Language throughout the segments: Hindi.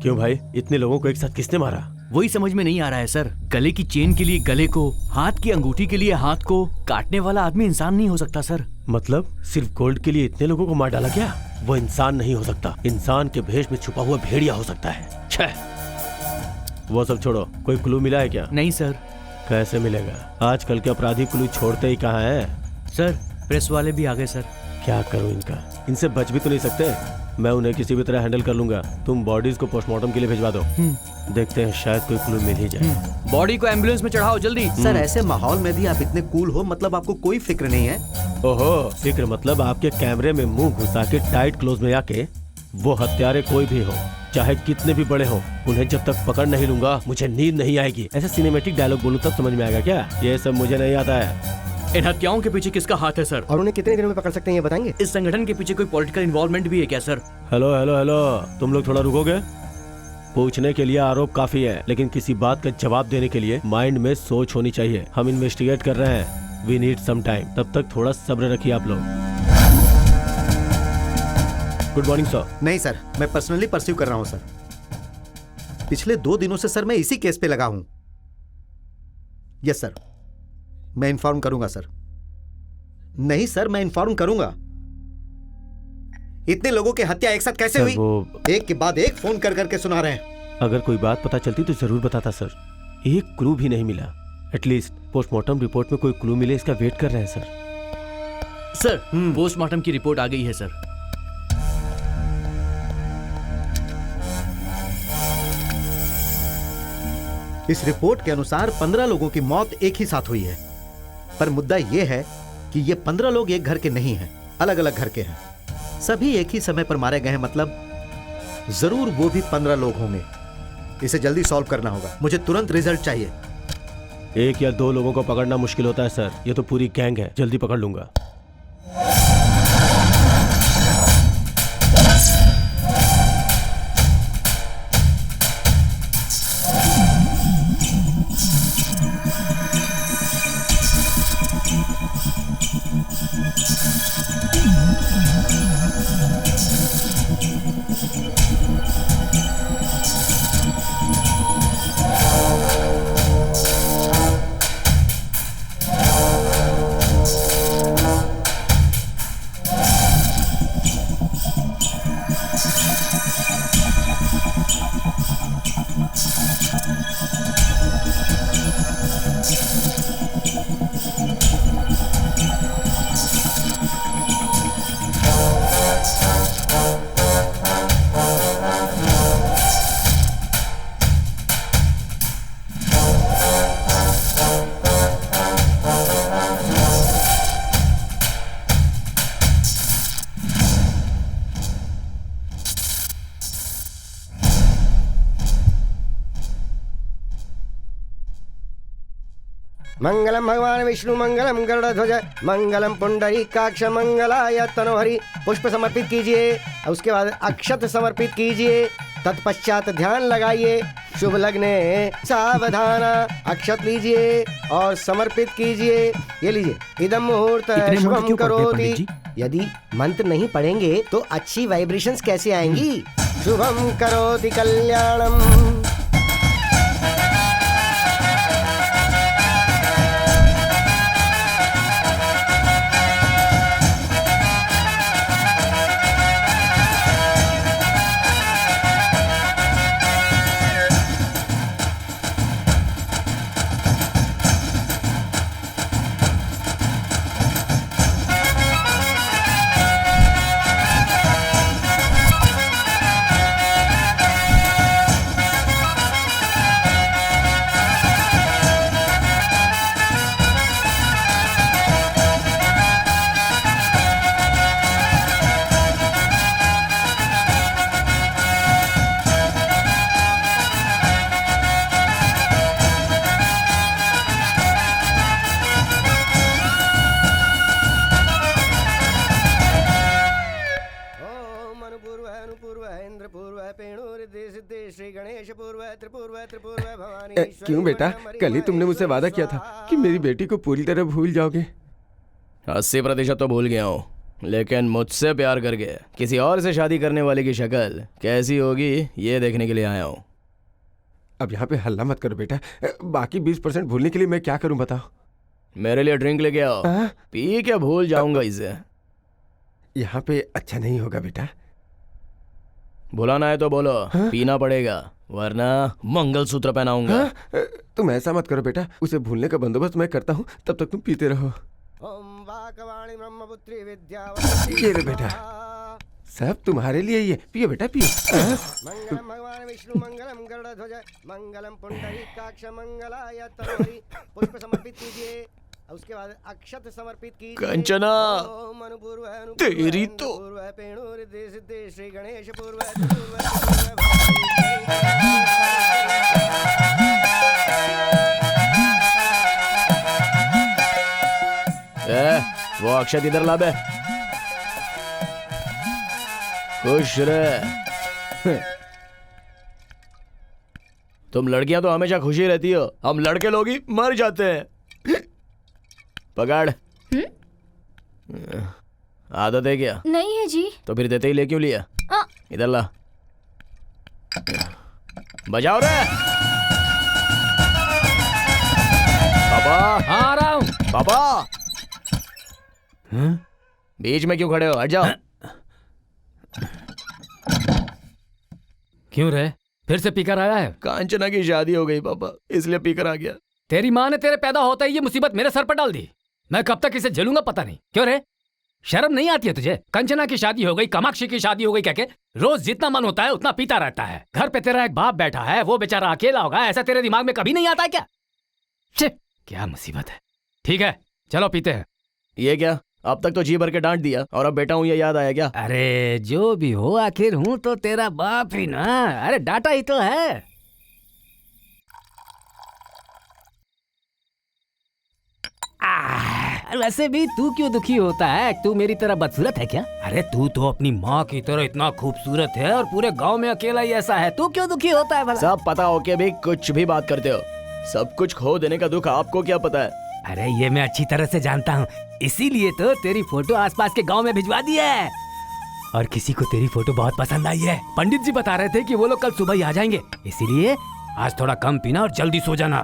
क्यों भाई, इतने लोगों को एक साथ किसने मारा? वही समझ में नहीं आ रहा है सर। गले की चेन के लिए गले को, हाथ की अंगूठी के लिए हाथ को। काटने वाला आदमी इंसान नहीं हो सकता सर। मतलब सिर्फ गोल्ड के लिए इतने लोगों को मार डाला क्या? वो इंसान नहीं हो सकता, इंसान के भेष में छुपा हुआ भेड़िया हो सकता है। छह, वो सब छोड़ो, कोई क्लू मिला है क्या? नहीं सर। कैसे मिलेगा? आजकल के अपराधी क्लू छोड़ते ही कहाँ है? सर प्रेस वाले भी आ गए सर। क्या करूं इनका? इनसे बच भी तो नहीं सकते। मैं उन्हें किसी भी तरह हैंडल कर लूंगा। तुम बॉडीज को पोस्टमार्टम के लिए भिजवा दो। देखते हैं, शायद कोई क्लू मिल ही जाए। बॉडी को एम्बुलेंस में चढ़ाओ जल्दी। सर ऐसे माहौल में भी आप इतने कूल हो, मतलब आपको कोई फिक्र नहीं है? ओहो, फिक्र मतलब आपके कैमरे में मुंह घुसा के टाइट क्लोज में आके, वो हत्यारे कोई भी हो, चाहे कितने भी बड़े हो, उन्हें जब तक पकड़ नहीं लूंगा मुझे नींद नहीं आएगी। ऐसा सिनेमैटिक डायलॉग बोलूं तब समझ में आएगा क्या? ये सब मुझे नहीं आता है। इन हत्याओं के पीछे किसका हाथ है सर? और उन्हें कितने दिनों में पकड़ सकते हैं ये बताएंगे? इस संगठन के पीछे कोई पॉलिटिकल इन्वॉल्वमेंट भी है क्या सर? हेलो हेलो हेलो, तुम लोग थोड़ा रुकोगे? पूछने के लिए आरोप काफी है, लेकिन किसी बात का जवाब देने के लिए माइंड में सोच होनी चाहिए। हम इन्वेस्टिगेट कर रहे हैं, वी नीड सम टाइम। तब तक थोड़ा सब्र रखिए आप लोग। Good morning sir. नहीं सर, मैं पर्सनली परस्यू कर रहा हूं सर। पिछले 2 दिनों से सर मैं इसी केस पे लगा हूं। यस सर, मैं इन्फॉर्म करूंगा सर। नहीं सर, मैं इन्फॉर्म करूंगा। इतने लोगों की हत्या एक साथ कैसे हुई? एक के बाद एक फोन कर करके सुना रहे हैं। अगर कोई बात पता चलती तो जरूर बताता सर। एक क्लू भी नहीं मिला। एटलीस्ट पोस्टमार्टम रिपोर्ट में कोई क्लू मिले, इसका वेट कर रहे हैं सर। सर पोस्टमार्टम की रिपोर्ट आ गई है सर। इस रिपोर्ट के अनुसार 15 लोगों की मौत एक ही साथ हुई है। पर मुद्दा यह है कि ये 15 लोग एक घर के नहीं हैं, अलग अलग घर के हैं। सभी एक ही समय पर मारे गए हैं, मतलब जरूर वो भी 15 लोग होंगे। इसे जल्दी सॉल्व करना होगा, मुझे तुरंत रिजल्ट चाहिए। 1 या 2 लोगों को पकड़ना मुश्किल होता है सर, ये तो पूरी गैंग है। जल्दी पकड़ लूंगा। मंगलम भगवान विष्णु मंगलम गरुड़ध्वज मंगलम पुंडरीकाक्ष मंगलाय तनोहरि। पुष्प समर्पित कीजिए, उसके बाद अक्षत समर्पित कीजिए, तत्पश्चात ध्यान लगाइए। शुभ लग्ने सावधान। अक्षत लीजिए और समर्पित कीजिए। ये लीजिए, इदम मुहूर्त शुभम करोति। यदि मंत्र नहीं पढ़ेंगे तो अच्छी वाइब्रेशंस कैसे आएंगी? शुभम करोति कल्याणम। क्यों बेटा, कल ही तुमने मुझसे वादा किया था कि मेरी बेटी को पूरी तरह भूल जाओगे। 80% तो भूल गया हूँ। लेकिन मुझसे प्यार करके किसी और से शादी करने वाले की शक्ल कैसी होगी ये देखने के लिए आया हूँ। अब यहाँ पे हल्ला मत करो बेटा। बाकी 20% भूलने के लिए मैं क्या करूं बताओ? मेरे लिए ड्रिंक लेके आओ। हाँ? पी के भूल जाऊंगा इसे। यहाँ पे अच्छा नहीं होगा बेटा। बुलाना है तो बोलो। पीना पड़ेगा वरना मंगलसूत्र पहनाऊंगा। हाँ? तुम ऐसा मत करो बेटा, उसे भूलने का बंदोबस्त मैं करता हूँ, तब तक तुम पीते रहो। ओम वाकवाणी ब्रह्मपुत्री विद्या ये लो बेटा, सब तुम्हारे लिए ही है। पियो बेटा पियो। हाँ? मंगलम भगवान विष्णु मंगलम गरुड़ध्वज मंगलम पुंडरीकाक्ष मंगलाय तनोहरि। पुष्प समर्पित कीजिए, उसके बाद अक्षत समर्पित कीजिए। कंचना, ओम अनुपूर्व तेरी तो पेणुरिद्धि सिद्धि श्री गणेश पूर्व वो अक्षत इधर ला बे। खुश रहे। तुम लड़कियां तो हमेशा खुशी रहती हो, हम लड़के लोग ही मर जाते हैं। पकड़। आदत है क्या? नहीं है जी। तो फिर देते ही ले क्यों लिया? इधर ला। बजाओ रे पापा। आ रहा हूँ पापा। बीच में क्यों खड़े हो? हट जाओ। क्यों रे, फिर से पीकर आया है? कांचना की शादी हो गई पापा, इसलिए पीकर आ गया। तेरी माँ ने तेरे पैदा होता ही ये मुसीबत मेरे सर पर डाल दी। मैं कब तक इसे झेलूंगा पता नहीं। क्यों रे, शर्म नहीं आती है तुझे? कंचना की शादी हो गई, कामाक्षी की शादी हो गई, क्या रोज जितना मन होता है उतना पीता रहता है। घर पे तेरा एक बाप बैठा है, वो बेचारा अकेला होगा, ऐसा तेरे दिमाग में कभी नहीं आता है क्या? क्या मुसीबत है। ठीक है चलो पीते हैं। ये क्या, अब तक तो जी भर के डांट दिया और अब बेटा हूँ ये याद आया क्या? अरे जो भी हो, आखिर हूं तो तेरा बाप ही ना। अरे डाटा ही तो है। वैसे भी तू क्यों दुखी होता है? तू मेरी तरह बदसूरत है क्या? अरे तू तो अपनी माँ की तरह इतना खूबसूरत है और पूरे गांव में अकेला ही ऐसा है। तू क्यों दुखी होता है भला? सब पता हो के भी कुछ भी बात करते हो। सब कुछ खो देने का दुख आपको क्या पता है? अरे ये मैं अच्छी तरह से जानता हूँ, इसीलिए तो तेरी फोटो आसपास के गांव में भिजवा दी है। और किसी को तेरी फोटो बहुत पसंद आई है। पंडित जी बता रहे थे कि वो लोग कल सुबह ही आ जाएंगे, इसीलिए आज थोड़ा कम पीना और जल्दी सो जाना।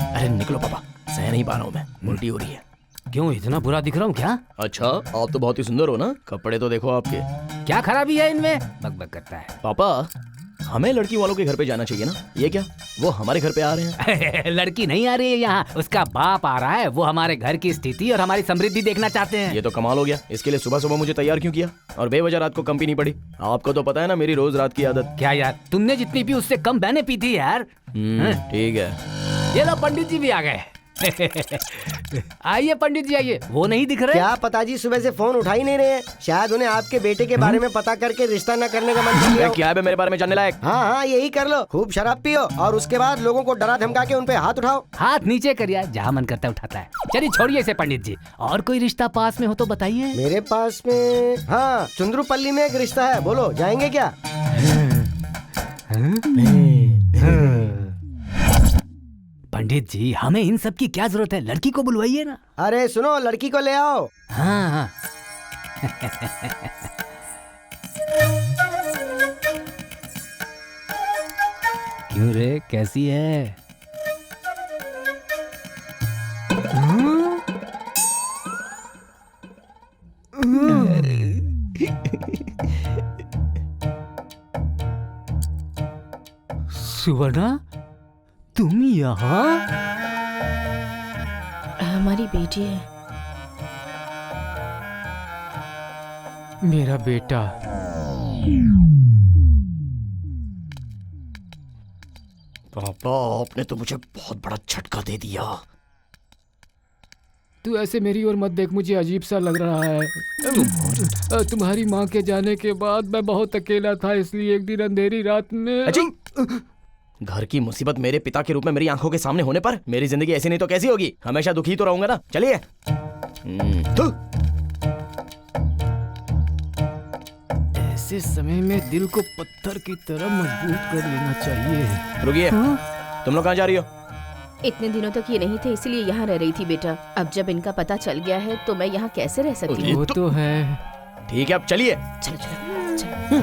अरे निकलो पापा, सह नहीं पा रहा हूँ मैं, उल्टी हो रही है। क्यों इतना बुरा दिख रहा हूँ क्या? अच्छा आप तो बहुत ही सुंदर हो ना, कपड़े तो देखो आपके। क्या खराबी है इनमें? बकबक करता है। पापा हमें लड़की वालों के घर पे जाना चाहिए ना, ये क्या वो हमारे घर पे आ रहे हैं? लड़की नहीं आ रही है यहाँ, उसका बाप आ रहा है। वो हमारे घर की स्थिति और हमारी समृद्धि देखना चाहते हैं। ये तो कमाल हो गया। इसके लिए सुबह सुबह मुझे तैयार क्यों किया और बेवजह रात को कम पीनी पड़ी? आपको तो पता है ना मेरी रोज रात की आदत। क्या यार, तुमने जितनी पी उससे कम मैंने पी थी यार। ठीक है। ये लो पंडित जी भी आ गए। आइए पंडित जी आइए। वो नहीं दिख रहे? क्या पता जी सुबह से फोन उठा ही नहीं रहे हैं। शायद उन्हें आपके बेटे के बारे में पता करके रिश्ता न करने का मन कर लिया हो। क्या है बे मेरे बारे में जानने लायक? हाँ हाँ यही कर लो। खूब शराब पियो और उसके बाद लोगों को डरा धमका के उन पे हाथ उठाओ। हाथ नीचे करिए, जहाँ मन करता है उठाता है। चलिए छोड़िए इसे पंडित जी। और कोई रिश्ता पास में हो तो बताइए। मेरे पास में हाँ चुंद्रुपल्ली में एक रिश्ता है, बोलो जाएंगे क्या? पंडित जी हमें इन सब की क्या जरूरत है, लड़की को बुलवाइए ना। अरे सुनो, लड़की को ले आओ। हाँ क्यों रे, कैसी है? सुवर्णा तुम यहाँ? हमारी बेटी है। मेरा बेटा। पापा आपने तो मुझे बहुत बड़ा झटका दे दिया। तू ऐसे मेरी ओर मत देख, मुझे अजीब सा लग रहा है। तुम्हारी माँ के जाने के बाद मैं बहुत अकेला था, इसलिए एक दिन अंधेरी रात में। अजी! घर की मुसीबत मेरे पिता के रूप में मेरी आंखों के सामने होने पर मेरी जिंदगी ऐसी नहीं तो कैसी होगी? हमेशा दुखी तो रहूंगा ना। चलिए। ऐसे समय में दिल को पत्थर की तरह मजबूत कर लेना चाहिए। रुकिए, हाँ? तुम लोग कहाँ जा रही हो? इतने दिनों तक ये नहीं थे, इसलिए यहाँ रह रही थी बेटा। अब जब इनका पता चल गया है तो मैं यहाँ कैसे रह सकती हूँ। वो तो है। ठीक है, अब चलिए। चलो चलो।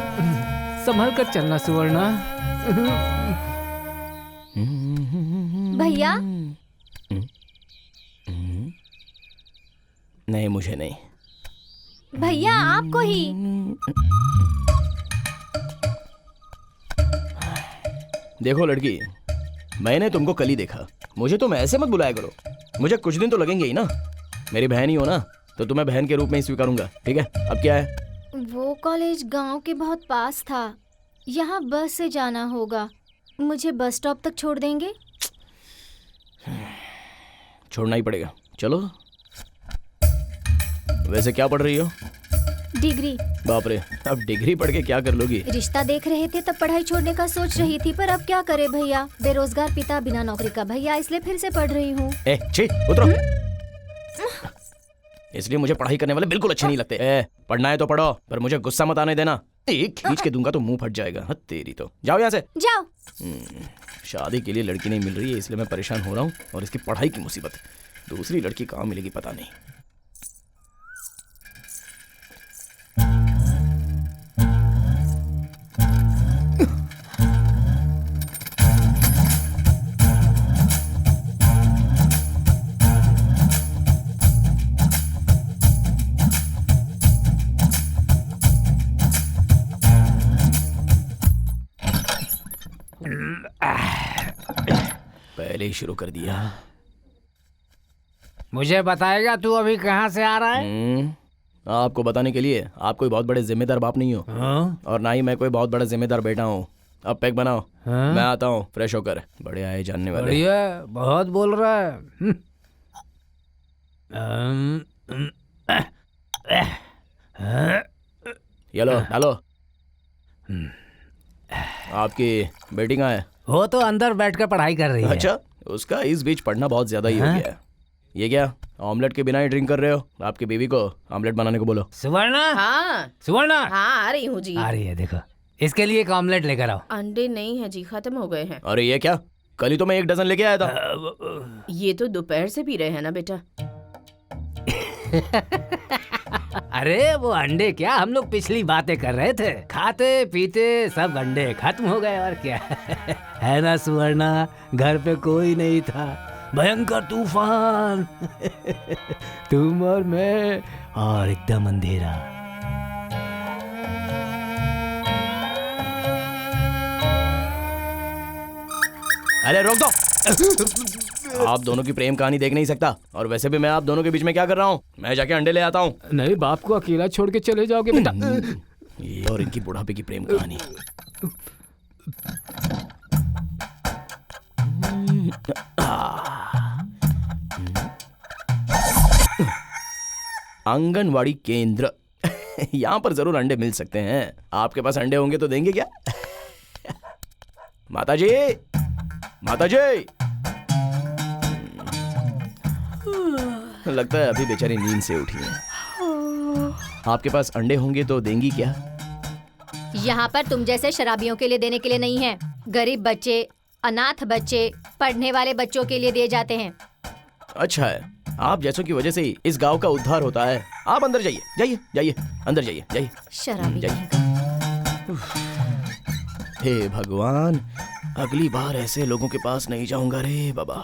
संभल कर चलना सुवर्णा। भैया नहीं, मुझे नहीं। भैया आपको ही। देखो लड़की, मैंने तुमको कल ही देखा, मुझे तुम ऐसे मत बुलाया करो। मुझे कुछ दिन तो लगेंगे ही ना। मेरी बहन ही हो ना, तो तुम्हें बहन के रूप में ही स्वीकारूंगा। ठीक है, अब क्या है? वो कॉलेज गांव के बहुत पास था, यहाँ बस से जाना होगा। मुझे बस स्टॉप तक छोड़ देंगे? छोड़ना ही पड़ेगा, चलो। वैसे क्या पढ़ रही हो? डिग्री। बाप रे, अब डिग्री पढ़ के क्या कर लोगी? रिश्ता देख रहे थे तब पढ़ाई छोड़ने का सोच रही थी, पर अब क्या करे भैया, बेरोजगार पिता बिना नौकरी का भैया, इसलिए फिर से पढ़ रही हूँ। छी, उतरो। इसलिए मुझे पढ़ाई करने वाले बिल्कुल अच्छे नहीं लगते। पढ़ना है तो पढ़ो, पर मुझे गुस्सा मत आने देना। एक खींच के दूंगा तो मुंह फट जाएगा। हाँ, तेरी तो। जाओ यहाँ से। जाओ। शादी के लिए लड़की नहीं मिल रही है, इसलिए मैं परेशान हो रहा हूँ, और इसकी पढ़ाई की मुसीबत। दूसरी लड़की कहाँ मिलेगी पता नहीं। पहले ही शुरू कर दिया। मुझे बताएगा तू अभी कहाँ से आ रहा है? आपको बताने के लिए आप कोई बहुत बड़े जिम्मेदार बाप नहीं हो। हाँ? और ना ही मैं कोई बहुत बड़ा जिम्मेदार बेटा हूँ। अब पैक बनाओ। हाँ? मैं आता हूँ फ्रेश होकर। बड़े आए जानने वाले। बढ़िया, बहुत बोल रहा है। ये लो, डालो। आपकी बेटी कहाँ है? वो तो अंदर बैठकर पढ़ाई कर रही है। अच्छा, उसका इस बीच पढ़ना बहुत ज्यादा ही हो गया है। ये क्या, ऑमलेट के बिना ही ड्रिंक कर रहे हो? आपकी बीवी को ऑमलेट बनाने को बोलो। सुवर्णा, हाँ सुवर्णा, हाँ आ रही हूँ जी। आ रही है, देखो। इसके लिए एक ऑमलेट लेकर आओ। अंडे नहीं है जी, खत्म हो गए हैं। अरे ये क्या, कल ही तो मैं 1 डजन लेके आया था। ये तो दोपहर से पी रहे हैं ना बेटा। अरे वो अंडे क्या, हम लोग पिछली बातें कर रहे थे। खाते पीते सब अंडे खत्म हो गए, और क्या। है ना सुवर्णा, घर पे कोई नहीं था, भयंकर तूफान। तुम और मैं, और एकदम अंधेरा। अरे रोक दो। आप दोनों की प्रेम कहानी देख नहीं सकता, और वैसे भी मैं आप दोनों के बीच में क्या कर रहा हूँ? मैं जाके अंडे ले आता हूँ। नहीं, बाप को अकेला छोड़ के चले जाओगे बेटा? ये और इनकी बुढ़ापे की प्रेम कहानी। आंगनवाड़ी केंद्र। यहाँ पर जरूर अंडे मिल सकते हैं। आपके पास अंडे होंगे तो देंगे क्या? माताजी, माताजी। लगता है अभी बेचारी नींद से उठी है। आपके पास अंडे होंगे तो देंगी क्या? यहाँ पर तुम जैसे शराबियों के लिए देने के लिए नहीं है। गरीब बच्चे, अनाथ बच्चे, पढ़ने वाले बच्चों के लिए दिए जाते हैं। अच्छा है, आप जैसों की वजह से ही इस गांव का उद्धार होता है। आप अंदर जाइए, जाइए, जाइए, अंदर जाइए, जाइए। शराबी जाइए। हे भगवान, अगली बार ऐसे लोगों के पास नहीं जाऊंगा रे बाबा।